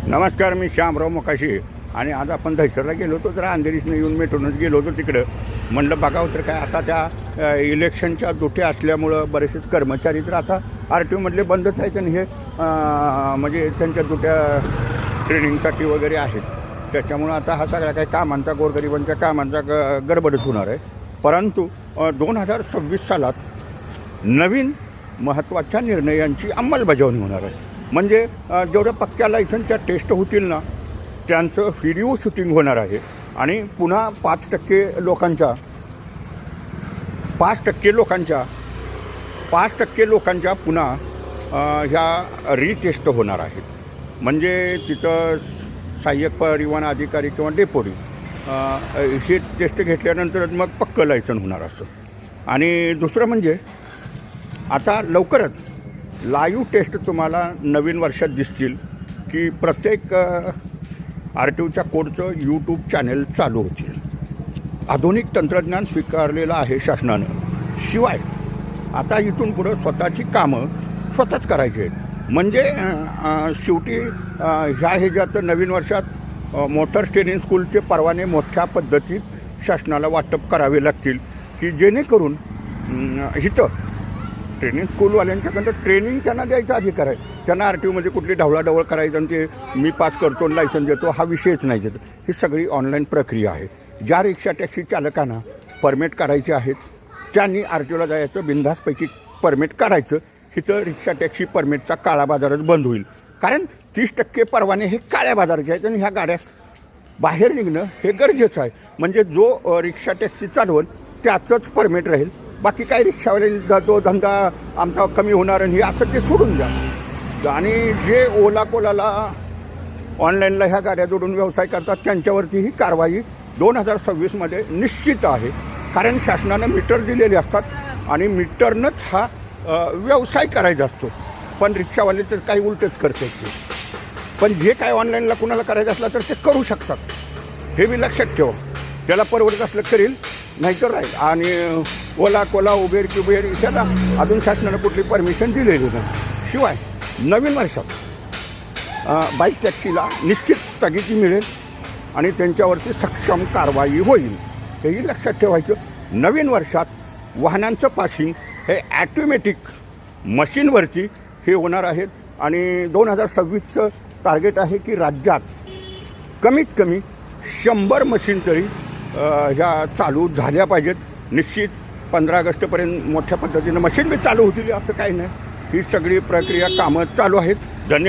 नमस्कार, मी श्यामराव मोकाशी. आणि आज आपण दहिसरला गेलो होतो, जरा अंधेरीसनं येऊन मेट्रोनच गेलो होतो तिकडं. म्हणलं बघावं तर काय, आता त्या इलेक्शनच्या दुट्या असल्यामुळं बरेचसेच कर्मचारी तर आता RTOमधले बंदच आहेत आणि हे म्हणजे त्यांच्या दुट्या ट्रेनिंगसाठी वगैरे आहेत. त्याच्यामुळं आता हा सगळ्या काही कामांचा, गोरगरिबांच्या कामांचा गडबडच होणार आहे. परंतु 2026 सालात नवीन महत्त्वाच्या निर्णयांची अंमलबजावणी होणार आहे. म्हणजे जेवढ्या पक्क्या लायसन्सच्या टेस्ट होतील ना, त्यांचं व्हिडिओ शूटिंग होणार आहे. आणि पुन्हा 5% लोकांच्या पुन्हा ह्या रिटेस्ट होणार आहेत. म्हणजे तिथं सहाय्यक परिवहन अधिकारी किंवा डेपोटी हे टेस्ट घेतल्यानंतरच मग पक्कं लायसन होणार असतं. आणि दुसरं म्हणजे आता लवकरच लाईव्ह टेस्ट तुम्हाला नवीन वर्षात दिसतील, की प्रत्येक RTOच्या कोडचं यूट्यूब चॅनल चालू होतील. आधुनिक तंत्रज्ञान स्वीकारलेलं आहे शासनानं. शिवाय आता इथून पुढं स्वतःची कामं स्वतःच करायची आहेत. म्हणजे शेवटी ह्या ह्याच्यात नवीन वर्षात मोटर ट्रेनिंग स्कूलचे परवाने मोठ्या पद्धतीत शासनाला वाटप करावे लागतील, की जेणेकरून इथं ट्रेनिंग स्कूलवाल्यांच्याकडं ट्रेनिंग त्यांना द्यायचा अधिकार आहे. त्यांना RTOमध्ये कुठली ढवळाढवळ करायचं आणि ते मी पास करतो आणि लायसन देतो हा विषयच नाही देत. ही सगळी ऑनलाईन प्रक्रिया आहे. ज्या रिक्षा टॅक्सी चालकांना परमिट करायचे आहेत त्यांनी RTOला जायचं, बिनधास्तपैकी परमिट काढायचं. इथं रिक्षा टॅक्सी परमिटचा काळा बाजारच बंद होईल. कारण 30% परवाने हे काळ्या बाजाराचे आहेत आणि ह्या गाड्या बाहेर निघणं हे गरजेचं आहे. म्हणजे जो रिक्षा टॅक्सी चालवल त्याचंच परमिट राहील. बाकी काही रिक्षावाल्यांचा तो धंदा आमचा कमी होणार आणि असं ते सोडून द्या. आणि जे ओला कोलाला ऑनलाईनला ह्या गाड्या जोडून व्यवसाय करतात त्यांच्यावरती ही कारवाई 2026मध्ये निश्चित आहे. कारण शासनानं मीटर दिलेले असतात आणि मीटरनंच हा व्यवसाय करायचा असतो. पण रिक्षावाले तर काही उलटच करतात ते. पण जे काय ऑनलाईनला कुणाला करायचं असलं तर ते करू शकतात. हे मी लक्षात ठेवा. त्याला परवडत असलं करील, नाहीतर राहील. आणि ओला कोला, उबेर क्युबेर इत्यादा अजून शासनानं कुठली परमिशन दिलेली नाही. शिवाय नवीन वर्षात बाईक टॅक्सीला निश्चित स्थगिती मिळेल आणि त्यांच्यावरती सक्षम कारवाई होईल. हेही लक्षात ठेवायचं. नवीन वर्षात वाहनांचं पासिंग हे ॲटोमॅटिक मशीनवरती हे होणार आहेत. आणि 2026चं टार्गेट आहे की राज्यात कमीत कमी 100 मशीन तरी ह्या चालू झाल्या पाहिजेत. निश्चित 15 ऑगस्टपर्यंत मोठ्या पद्धतीनं मशीन बी चालू होतील असं काही नाही. ही सगळी प्रक्रिया कामं चालू आहेत. धन्यवाद.